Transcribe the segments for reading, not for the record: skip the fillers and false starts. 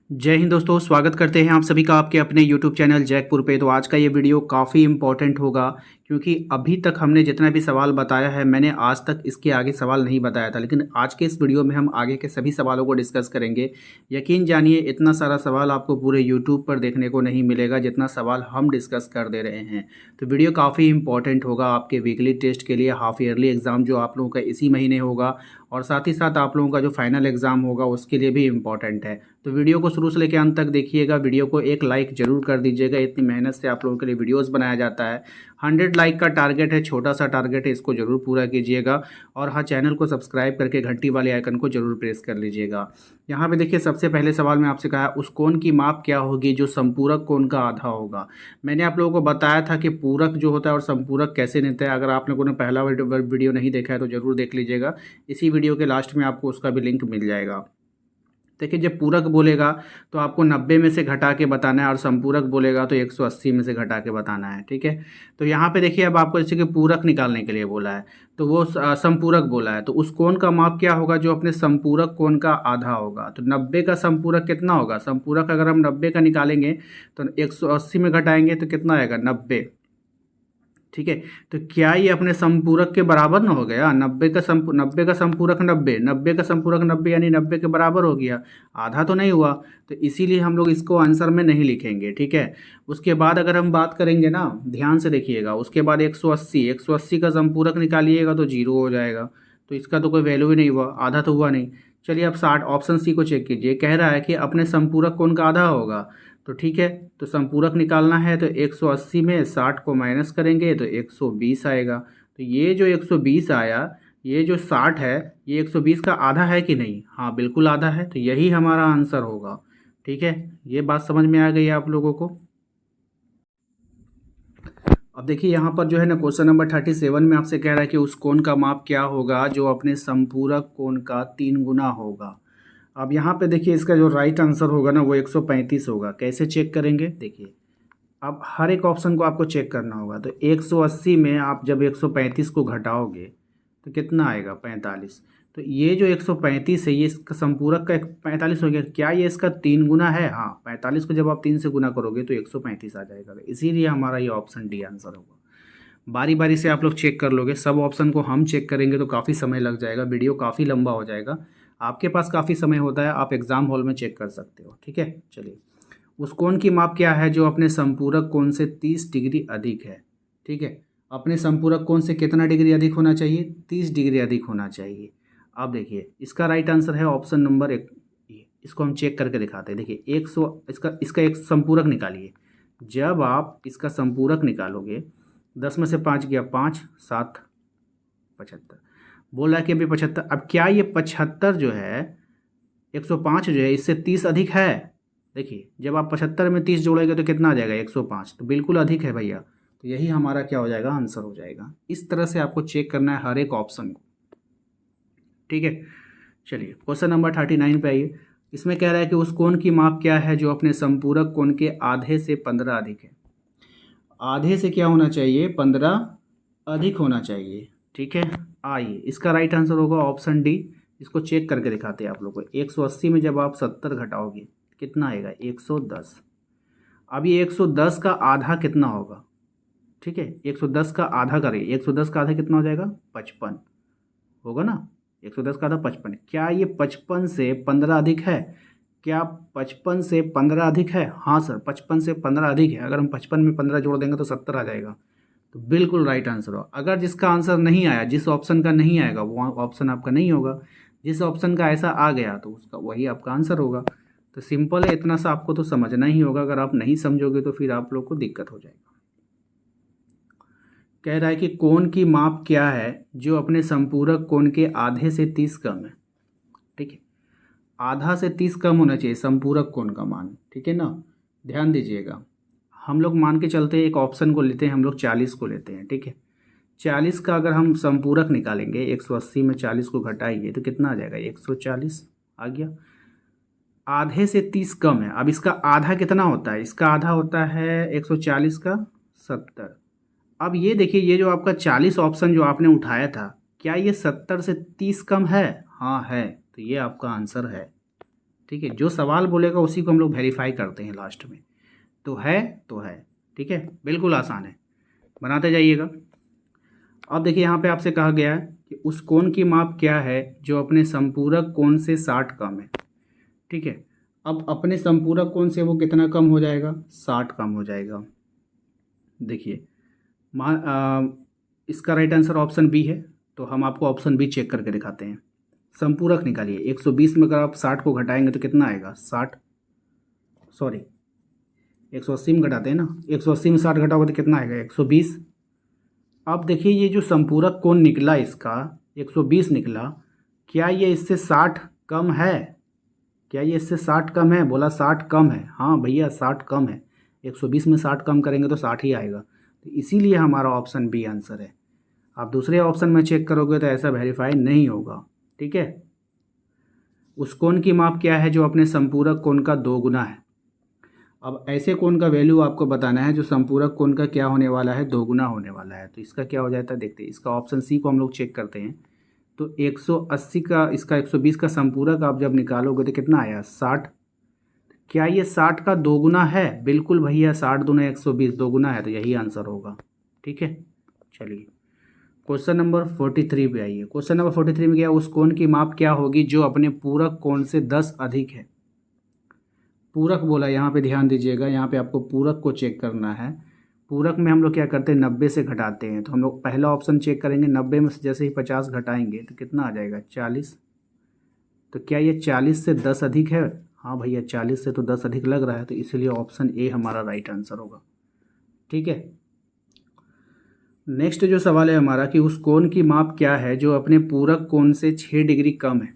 जय हिंद दोस्तों, स्वागत करते हैं आप सभी का आपके अपने YouTube चैनल जैकपुर पे। तो आज का ये वीडियो काफ़ी इम्पोर्टेंट होगा क्योंकि अभी तक हमने जितना भी सवाल बताया है मैंने आज तक इसके आगे सवाल नहीं बताया था, लेकिन आज के इस वीडियो में हम आगे के सभी सवालों को डिस्कस करेंगे। यकीन जानिए इतना सारा सवाल आपको पूरे YouTube पर देखने को नहीं मिलेगा जितना सवाल हम डिस्कस कर दे रहे हैं। तो वीडियो काफ़ी इंपॉर्टेंट होगा आपके वीकली टेस्ट के लिए, हाफ ईयरली एग्ज़ाम जो आप लोगों का इसी महीने होगा और साथ ही साथ आप लोगों का जो फाइनल एग्ज़ाम होगा उसके लिए भी इम्पॉर्टेंट है। तो वीडियो को शुरू से लेकर अंत तक देखिएगा, वीडियो को एक लाइक ज़रूर कर दीजिएगा। इतनी मेहनत से आप लोगों के लिए वीडियोस बनाया जाता है। 100 लाइक का टारगेट है, छोटा सा टारगेट है, इसको ज़रूर पूरा कीजिएगा। और हाँ, चैनल को सब्सक्राइब करके घंटी वाले आइकन को ज़रूर प्रेस कर लीजिएगा। यहाँ पे देखिए, सबसे पहले सवाल में आपसे कहा उस कोण की माप क्या होगी जो संपूरक कोण का आधा होगा। मैंने आप लोगों को बताया था कि पूरक जो होता है और संपूरक कैसे लेते हैं। अगर आप लोगों ने पहला वीडियो नहीं देखा है तो ज़रूर देख लीजिएगा। इसी वीडियो के लास्ट में आपको उसका भी लिंक मिल जाएगा। देखिए, जब पूरक बोलेगा तो आपको 90 में से घटा के बताना है और संपूरक बोलेगा तो 180 में से घटा के बताना है। ठीक है, तो यहाँ पे देखिए, अब आपको जैसे कि पूरक निकालने के लिए बोला है तो वो संपूरक बोला है, तो उस कोण का माप क्या होगा जो अपने संपूरक कोण का आधा होगा। तो 90 का संपूरक कितना होगा? संपूरक अगर हम 90 का निकालेंगे तो 180 में घटाएंगे तो कितना आएगा? 90। ठीक है, तो क्या ये अपने संपूरक के बराबर ना हो गया? 90 का संपूरक 90, 90 का संपूरक 90 यानी 90 के बराबर हो गया। आधा तो नहीं हुआ, तो इसीलिए हम लोग इसको आंसर में नहीं लिखेंगे। ठीक है, उसके बाद अगर हम बात करेंगे ना, ध्यान से देखिएगा, उसके बाद 180 का संपूरक निकालिएगा तो जीरो हो जाएगा। तो इसका तो कोई वैल्यू ही नहीं हुआ, आधा तो हुआ नहीं। चलिए अब 60, ऑप्शन सी को चेक कीजिए। कह रहा है कि अपने संपूरक कोण का आधा होगा। तो ठीक है, तो संपूरक निकालना है तो 180 में 60 को माइनस करेंगे तो 120 आएगा। तो ये जो 120 आया, ये जो 60 है, ये 120 का आधा है कि नहीं? हाँ, बिल्कुल आधा है, तो यही हमारा आंसर होगा। ठीक है, ये बात समझ में आ गई आप लोगों को। अब देखिए, यहाँ पर जो है ना, क्वेश्चन नंबर 37 में आपसे कह रहा है कि उस कोण का माप क्या होगा जो अपने संपूरक कोण का 3 गुना होगा। अब यहाँ पे देखिए, इसका जो राइट आंसर होगा ना वो 135 होगा। कैसे चेक करेंगे? देखिए, अब हर एक ऑप्शन को आपको चेक करना होगा। तो 180 में आप जब 135 को घटाओगे तो कितना आएगा? 45। तो ये जो 135 है ये इसका संपूरक का 45 हो गया। क्या ये इसका 3 गुना है? हाँ, 45 को जब आप 3 से गुना करोगे तो 135 आ जाएगा। तो इसीलिए हमारा ये ऑप्शन डी आंसर होगा। बारी बारी से आप लोग चेक कर लोगे, सब ऑप्शन को हम चेक करेंगे तो काफ़ी समय लग जाएगा, वीडियो काफ़ी लंबा हो जाएगा। आपके पास काफ़ी समय होता है, आप एग्ज़ाम हॉल में चेक कर सकते हो। ठीक है, चलिए, उस कोण की माप क्या है जो अपने संपूरक कोण से 30 डिग्री अधिक है। ठीक है, अपने संपूरक कोण से कितना डिग्री अधिक होना चाहिए? 30 डिग्री अधिक होना चाहिए। अब देखिए, इसका राइट आंसर है ऑप्शन नंबर एक। इसको हम चेक करके दिखाते हैं। देखिए, 100, इसका एक संपूरक निकालिए। जब आप इसका संपूरक निकालोगे, 10 में से 5 गया 5, 7, 75। बोल रहा है कि अभी 75। अब क्या ये 75 जो है, 105 जो है, इससे 30 अधिक है? देखिए, जब आप 75 में 30 जोड़ेंगे तो कितना आ जाएगा? 105। तो बिल्कुल अधिक है भैया। तो यही हमारा क्या हो जाएगा? आंसर हो जाएगा। इस तरह से आपको चेक करना है हर एक ऑप्शन को। ठीक है, चलिए क्वेश्चन नंबर 39 पे आइए। इसमें कह रहा है कि उस कोण की माप क्या है जो अपने संपूरक कोण के आधे से 15 अधिक है। आधे से क्या होना चाहिए? 15 अधिक होना चाहिए। ठीक है, आइए, इसका राइट आंसर होगा ऑप्शन डी। इसको चेक करके दिखाते हैं आप लोग को। 180 में जब आप 70 घटाओगे कितना आएगा? 110। अब ये 110 का आधा कितना होगा? ठीक है, 110 का आधा करिए। 110 का आधा कितना हो जाएगा? 55 होगा ना। 110 का आधा 55। क्या ये 55 से 15 अधिक है? क्या 55 से 15 अधिक है? हाँ सर, 55 से 15 अधिक है। अगर हम 55 में 15 जोड़ देंगे तो 70 आ जाएगा। तो बिल्कुल राइट आंसर हो। अगर जिसका आंसर नहीं आया, जिस ऑप्शन का नहीं आएगा वो ऑप्शन आपका नहीं होगा। जिस ऑप्शन का ऐसा आ गया तो उसका वही आपका आंसर होगा। तो सिंपल है, इतना सा आपको तो समझना ही होगा। अगर आप नहीं समझोगे तो फिर आप लोग को दिक्कत हो जाएगा। कह रहा है कि कोण की माप क्या है जो अपने संपूरक कोण के आधे से 30 कम है। ठीक है, आधा से 30 कम होना चाहिए संपूरक कोण का मान। ठीक है ना, ध्यान दीजिएगा। हम लोग मान के चलते हैं, एक ऑप्शन को लेते हैं, हम लोग 40 को लेते हैं। ठीक है, 40 का अगर हम संपूरक निकालेंगे, 180 में 40 को घटाएंगे तो कितना आ जाएगा? 140 आ गया। आधे से 30 कम है। अब इसका आधा कितना होता है? इसका आधा होता है 140 का 70। अब ये देखिए, ये जो आपका 40 ऑप्शन जो आपने उठाया था, क्या ये 70 से 30 कम है? हाँ है, तो ये आपका आंसर है। ठीक है, जो सवाल बोलेगा उसी को हम लोग वेरीफाई करते हैं लास्ट में। तो है, ठीक है, बिल्कुल आसान है, बनाते जाइएगा। अब देखिए यहाँ पे आपसे कहा गया है कि उस कोण की माप क्या है जो अपने संपूरक कोण से 60 कम है। ठीक है, अब अपने संपूरक कोण से वो कितना कम हो जाएगा, 60 कम हो जाएगा। देखिए इसका राइट आंसर ऑप्शन बी है, तो हम आपको ऑप्शन बी चेक करके दिखाते हैं। संपूरक निकालिए, 120 में अगर आप 60 को घटाएंगे तो कितना आएगा, 60, सॉरी 180 में घटाते हैं ना, 180 में 60 घटाओगे तो कितना आएगा, 120। अब देखिए ये जो संपूरक कोण निकला इसका 120 निकला, क्या ये इससे 60 कम है, क्या ये इससे 60 कम है, बोला 60 कम है, हाँ भैया 60 कम है, 120 में 60 कम करेंगे तो 60 ही आएगा, तो इसीलिए हमारा ऑप्शन बी आंसर है। आप दूसरे ऑप्शन में चेक करोगे तो ऐसा वेरीफाई नहीं होगा। ठीक है, उस कोण की माप क्या है जो अपने संपूरक कोण का 2 गुना है। अब ऐसे कोण का वैल्यू आपको बताना है जो संपूरक कोण का क्या होने वाला है, 2 गुना होने वाला है। तो इसका क्या हो जाता है, देखते हैं, इसका ऑप्शन सी को हम लोग चेक करते हैं। तो 180 का इसका 120 का संपूरक आप जब निकालोगे तो कितना आया, 60। क्या ये 60 का 2 गुना है, बिल्कुल भैया 60 दूना 120, 2 गुना है, तो यही आंसर होगा। ठीक है, चलिए क्वेश्चन नंबर 43 पे आइए। क्वेश्चन नंबर 43 में क्या, उस कोण की माप क्या होगी जो अपने पूरक कोण से 10 अधिक है। पूरक बोला, यहाँ पे ध्यान दीजिएगा, यहाँ पे आपको पूरक को चेक करना है। पूरक में हम लोग क्या करते हैं, 90 से घटाते हैं। तो हम लोग पहला ऑप्शन चेक करेंगे, 90 में से जैसे ही 50 घटाएंगे तो कितना आ जाएगा, 40। तो क्या ये 40 से 10 अधिक है, हाँ भैया 40 से तो 10 अधिक लग रहा है, तो इसलिए ऑप्शन ए हमारा राइट आंसर होगा। ठीक है, नेक्स्ट जो सवाल है हमारा कि उस कोण की माप क्या है जो अपने पूरक कोण से 6 डिग्री कम है।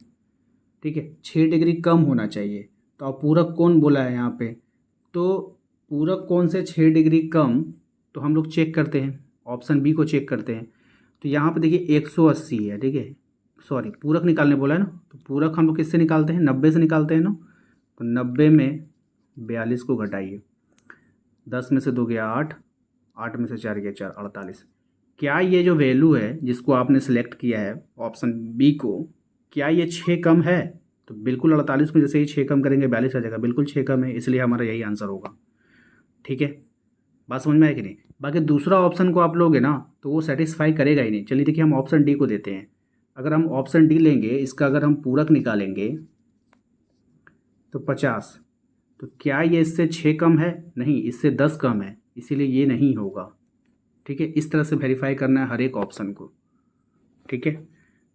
ठीक है, 6 डिग्री कम होना चाहिए। तो अब पूरक कोण बोला है यहाँ पे, तो पूरक कोण से 6 डिग्री कम, तो हम लोग चेक करते हैं, ऑप्शन बी को चेक करते हैं। तो यहाँ पे देखिए 180 है, ठीक है, सॉरी पूरक निकालने बोला है ना, तो पूरक हम लोग किससे निकालते हैं, 90 से निकालते हैं ना। तो 90 में 42 को घटाइए, 10 में से 2 गया 8, 8 में से 4 गया 4, 48। क्या ये जो वैल्यू है जिसको आपने सेलेक्ट किया है ऑप्शन बी को, क्या ये 6 कम है, तो बिल्कुल 48 में जैसे ही 6 कम करेंगे 42 आ जाएगा, बिल्कुल 6 कम है, इसलिए हमारा यही आंसर होगा। ठीक है, बात समझ में आए कि नहीं। बाकी दूसरा ऑप्शन को आप लोगे ना तो वो सेटिस्फाई करेगा ही नहीं। चलिए देखिए हम ऑप्शन डी को देते हैं। अगर हम ऑप्शन डी लेंगे, इसका अगर हम पूरक निकालेंगे तो 50, तो क्या ये इससे 6 कम है, नहीं इससे 10 कम है, इसीलिए ये नहीं होगा। ठीक है, इस तरह से वेरीफाई करना है हर एक ऑप्शन को। ठीक है,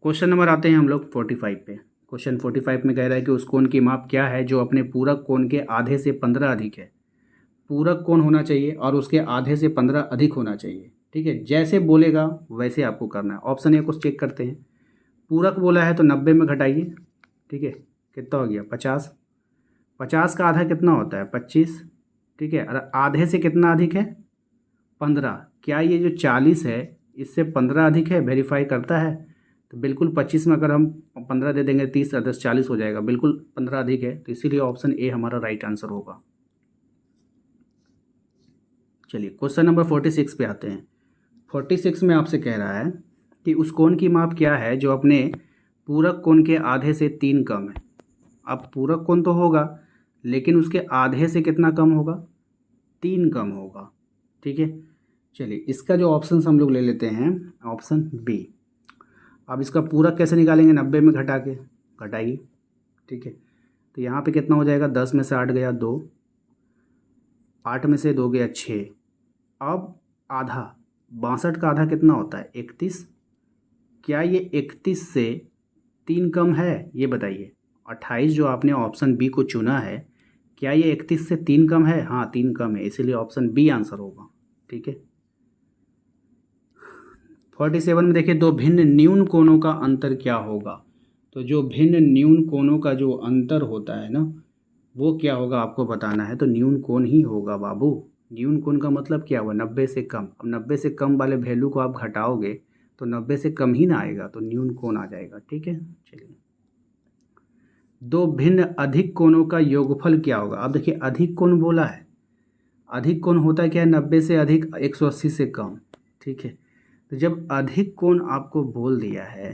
क्वेश्चन नंबर आते हैं हम लोग 45 पे। क्वेश्चन 45 में कह रहा है कि उस कोण की माप क्या है जो अपने पूरक कोण के आधे से 15 अधिक है। पूरक कोण होना चाहिए और उसके आधे से 15 अधिक होना चाहिए। ठीक है, जैसे बोलेगा वैसे आपको करना है। ऑप्शन ए को चेक करते हैं, पूरक बोला है तो 90 में घटाइए। ठीक है, कितना हो गया, 50। 50 का आधा कितना होता है, 25। ठीक है, और आधे से कितना अधिक है, 15। क्या ये जो 40 है इससे 15 अधिक है, वेरीफाई करता है। तो बिल्कुल 25 में अगर हम 15 दे देंगे, 30 और 10 40 हो जाएगा, बिल्कुल 15 अधिक है, तो इसीलिए ऑप्शन ए हमारा राइट आंसर होगा। चलिए क्वेश्चन नंबर 46 पे आते हैं। 46 में आपसे कह रहा है कि उस कोण की माप क्या है जो अपने पूरक कोण के आधे से 3 कम है। अब पूरक कोण तो होगा लेकिन उसके आधे से कितना कम होगा, 3 कम होगा। ठीक है, चलिए इसका जो ऑप्शन हम लोग ले लेते हैं, ऑप्शन बी। अब इसका पूरक कैसे निकालेंगे, 90 में घटा के घटाइए। ठीक है, तो यहाँ पे कितना हो जाएगा, 10 में से 8 गया 2, 8 में से 2 गया 6। अब आधा, 62 का आधा कितना होता है, 31। क्या ये 31 से 3 कम है, ये बताइए। 28 जो आपने ऑप्शन बी को चुना है, क्या ये 31 से 3 कम है, हाँ 3 कम है, इसीलिए ऑप्शन बी आंसर होगा। ठीक है, 47 में देखिए, दो भिन्न न्यून कोणों का अंतर क्या होगा। तो जो भिन्न न्यून कोणों का जो अंतर होता है ना, वो क्या होगा आपको बताना है। तो न्यून कोण ही होगा बाबू। न्यून कोण का मतलब क्या हुआ, 90 से कम। अब 90 से कम वाले वैल्यू को आप घटाओगे तो 90 से कम ही ना आएगा, तो न्यून कोण आ जाएगा। ठीक है, चलिए दो भिन्न अधिक कोणों का योगफल क्या होगा। अब देखिए अधिक कोण बोला है, अधिक कोण होता क्या है, 90 से अधिक 180 से कम। ठीक है, तो जब अधिक कोण आपको बोल दिया है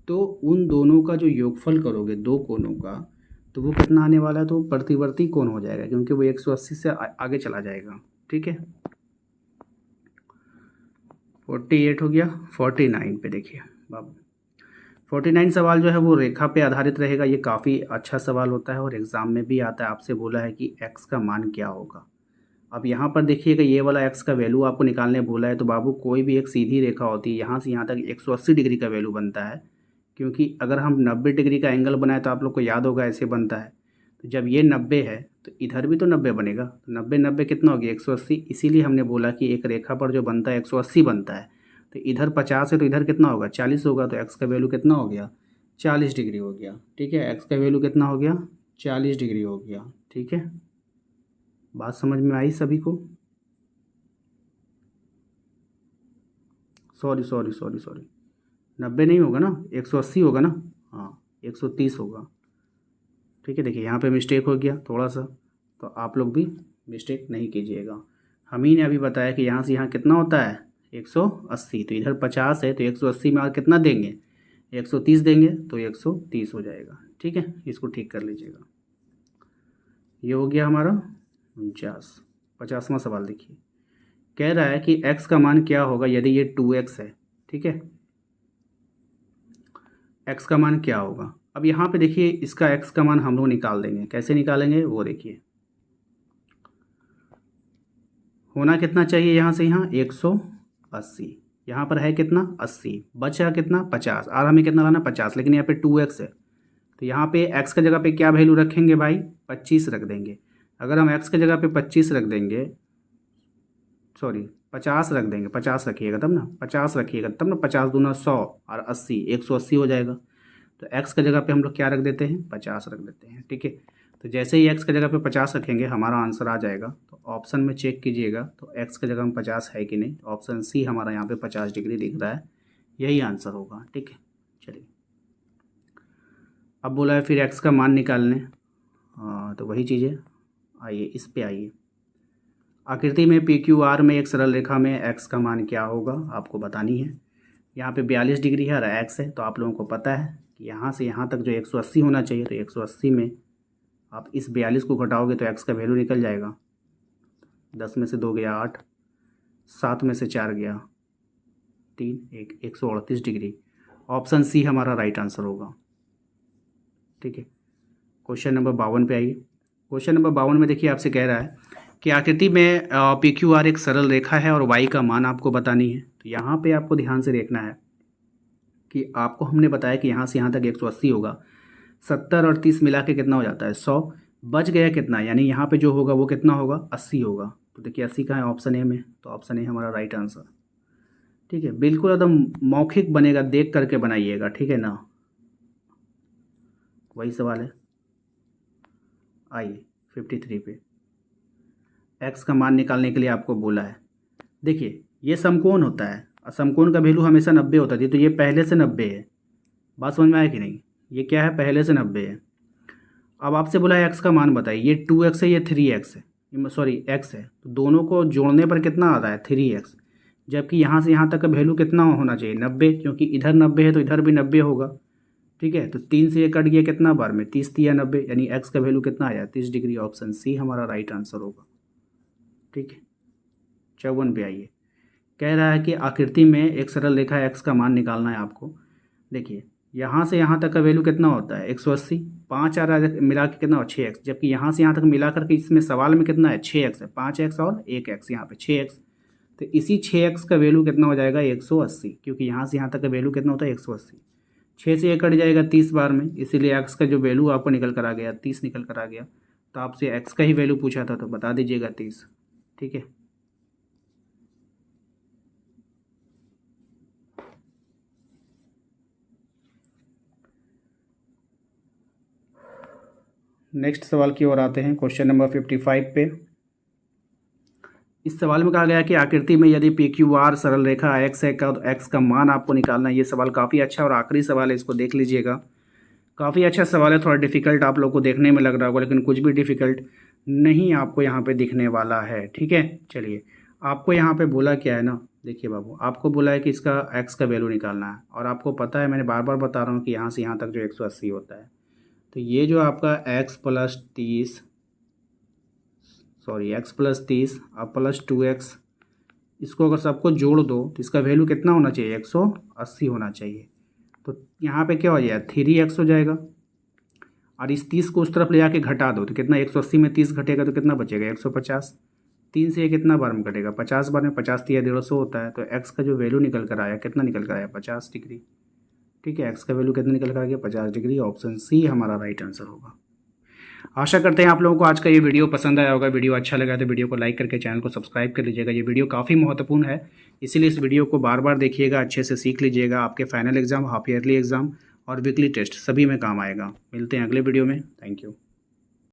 तो उन दोनों का जो योगफल करोगे, दो कोणों का, तो वो कितना आने वाला है, तो प्रतिवर्ती कोण हो जाएगा क्योंकि वो 180 से आगे चला जाएगा। ठीक है, 48 हो गया। 49 पे देखिए बाबू, 49 सवाल जो है वो रेखा पे आधारित रहेगा। ये काफ़ी अच्छा सवाल होता है और एग्ज़ाम में भी आता है। आपसे बोला है कि x का मान क्या होगा। अब यहाँ पर देखिएगा, ये वाला x का वैल्यू आपको निकालने बोला है, तो बाबू कोई भी एक सीधी रेखा होती है, यहाँ से यहाँ तक 180 डिग्री का वैल्यू बनता है। क्योंकि अगर हम 90 डिग्री का एंगल बनाए तो आप लोग को याद होगा ऐसे बनता है। तो जब ये 90 है तो इधर भी तो 90 बनेगा, तो 90 90 कितना हो गया 180। इसीलिए हमने बोला कि एक रेखा पर जो बनता है 180 बनता है। तो इधर 50 है तो इधर कितना होगा 40 होगा, तो x का वैल्यू कितना हो गया 40 डिग्री हो गया। ठीक है, x का वैल्यू कितना हो गया 40 डिग्री हो गया। ठीक है, बात समझ में आई सभी को? सॉरी सॉरी सॉरी सॉरी, 90 नहीं होगा ना, 180 होगा ना, हाँ 130 होगा। ठीक है, देखिए यहाँ पे मिस्टेक हो गया थोड़ा सा, तो आप लोग भी मिस्टेक नहीं कीजिएगा। हम ही ने अभी बताया कि यहाँ से यहाँ कितना होता है 180, तो इधर 50 है तो 180 में और कितना देंगे 130 देंगे तो 130 हो जाएगा। ठीक है, इसको ठीक कर लीजिएगा। ये हो गया हमारा 50वां सवाल। देखिए कह रहा है कि x का मान क्या होगा यदि ये 2x है। ठीक है, x का मान क्या होगा। अब यहाँ पे देखिए इसका x का मान हम लोग निकाल देंगे। कैसे निकालेंगे वो देखिए, होना कितना चाहिए यहाँ से यहाँ 180, यहाँ पर है कितना 80, बचा कितना 50, और हमें कितना लाना 50, लेकिन यहाँ पे 2x है तो यहाँ पे x का जगह पे क्या वैल्यू रखेंगे भाई 25 रख देंगे। अगर हम x की जगह पे 25 रख देंगे, सॉरी 50 रख देंगे, 50 रखिएगा तब ना, 50 रखिएगा तब ना, 50 दूना 100 और 80 180 हो जाएगा। तो x का जगह पे हम लोग क्या रख देते हैं 50 रख देते हैं। ठीक है, तो जैसे ही x का जगह पे 50 रखेंगे हमारा आंसर आ जाएगा। तो ऑप्शन में चेक कीजिएगा तो x का जगह में 50 है कि नहीं, ऑप्शन सी हमारा यहाँ पे 50 डिग्री दिख रहा है, यही आंसर होगा। ठीक है, चलिए अब बोला है फिर x का मान निकालने, तो वही चीज़ें आइए इस पे आइए। आकृति में PQR में एक सरल रेखा में x का मान क्या होगा आपको बतानी है। यहाँ पे 42 डिग्री है और x है, तो आप लोगों को पता है कि यहाँ से यहाँ तक जो 180 होना चाहिए, तो 180 में आप इस 42 को घटाओगे तो x का वैल्यू निकल जाएगा। 10 में से 2 गया 8, 7 में से 4 गया 3, 138 डिग्री। ऑप्शन सी हमारा राइट आंसर होगा। ठीक है, क्वेश्चन नंबर 52 पे आइए। क्वेश्चन नंबर 52 में देखिए आपसे कह रहा है कि आकृति में PQR एक सरल रेखा है और y का मान आपको बतानी है। तो यहाँ पे आपको ध्यान से देखना है कि आपको हमने बताया कि यहाँ से यहाँ तक 180 होगा, 70 और 30 मिला के कितना हो जाता है 100, बच गया कितना, यानी यहाँ पे जो होगा वो कितना होगा 80 होगा। तो देखिए 80 कहाँ है ऑप्शन ए में, तो ऑप्शन ए हमारा राइट आंसर। ठीक है, बिल्कुल एकदम मौखिक बनेगा, देख करके बनाइएगा। ठीक है ना, वही सवाल है। आइए 53 पे x का मान निकालने के लिए आपको बोला है। देखिए ये समकोण होता है और समकोण का वैल्यू हमेशा 90 होता है, तो ये पहले से 90 है। बात समझ में आया कि नहीं, ये क्या है पहले से 90 है। अब आपसे बोला है x का मान बताइए, ये 2x है ये 3x है, सॉरी x है, तो दोनों को जोड़ने पर कितना आता है 3x, जबकि यहाँ से यहाँ तक का वैल्यू कितना होना चाहिए 90, क्योंकि इधर 90 है तो इधर भी 90 होगा। ठीक है, तो 3 से ये कट गया कितना बार में 30 या 90, यानी x का वैल्यू कितना आया 30 डिग्री। ऑप्शन सी हमारा राइट आंसर होगा। ठीक है, 54 पे आइए। कह रहा है कि आकृति में एक सरल रेखा x का मान निकालना है आपको। देखिए यहाँ से यहाँ तक का वैल्यू कितना होता है 180, 5 आ रहा है मिला के कितना हो 6x, जबकि यहाँ से यहाँ तक मिला करके इसमें सवाल में कितना है 6x है, 5x और 1x, यहाँ पे 6x, तो इसी 6x का वैल्यू कितना हो जाएगा 180, क्योंकि यहाँ से यहाँ तक का वैल्यू कितना होता है 180। 6 से ये कट जाएगा 30 बार में, इसीलिए x का जो वैल्यू आपको निकल कर आ गया 30 निकल कर आ गया। तो आपसे x का ही वैल्यू पूछा था तो बता दीजिएगा 30। ठीक है, नेक्स्ट सवाल की ओर आते हैं। क्वेश्चन नंबर 55 पे इस सवाल में कहा गया है कि आकृति में यदि PQR सरल रेखा x है का, तो x का मान आपको निकालना है। ये सवाल काफ़ी अच्छा और आखिरी सवाल है, इसको देख लीजिएगा। काफ़ी अच्छा सवाल है, थोड़ा डिफ़िकल्ट आप लोग को देखने में लग रहा होगा, लेकिन कुछ भी डिफ़िकल्ट नहीं आपको यहाँ पे दिखने वाला है। ठीक है, चलिए आपको यहाँ पे बोला क्या है ना, देखिए बाबू आपको बोला है कि इसका x का वैल्यू निकालना है, और आपको पता है मैंने बार बार बता रहा हूँ कि यहाँ से यहाँ तक जो 180 होता है, तो ये जो आपका x प्लस 30 और प्लस 2x, इसको अगर सबको जोड़ दो तो इसका वैल्यू कितना होना चाहिए, 180 होना चाहिए। तो यहाँ पे क्या हो जाएगा, 3x हो जाएगा। और इस 30 को उस तरफ ले जाके घटा दो तो कितना, 180 में 30 घटेगा तो कितना बचेगा, 150। 3 से ये कितना बार में घटेगा, 50 बार में, 50 या 150 होता है। तो x का जो वैल्यू निकल कर आया, कितना निकल कर आया, 50 डिग्री। ठीक है, x का वैल्यू कितना निकल कर आ गया, 50 डिग्री। ऑप्शन सी हमारा राइट आंसर होगा। आशा करते हैं आप लोगों को आज का ये वीडियो पसंद आया होगा। वीडियो अच्छा लगा तो वीडियो को लाइक करके चैनल को सब्सक्राइब कर लीजिएगा। ये वीडियो काफ़ी महत्वपूर्ण है, इसीलिए इस वीडियो को बार बार देखिएगा, अच्छे से सीख लीजिएगा। आपके final exam, half yearly exam और वीकली टेस्ट सभी में काम आएगा। मिलते हैं अगले वीडियो में। Thank you.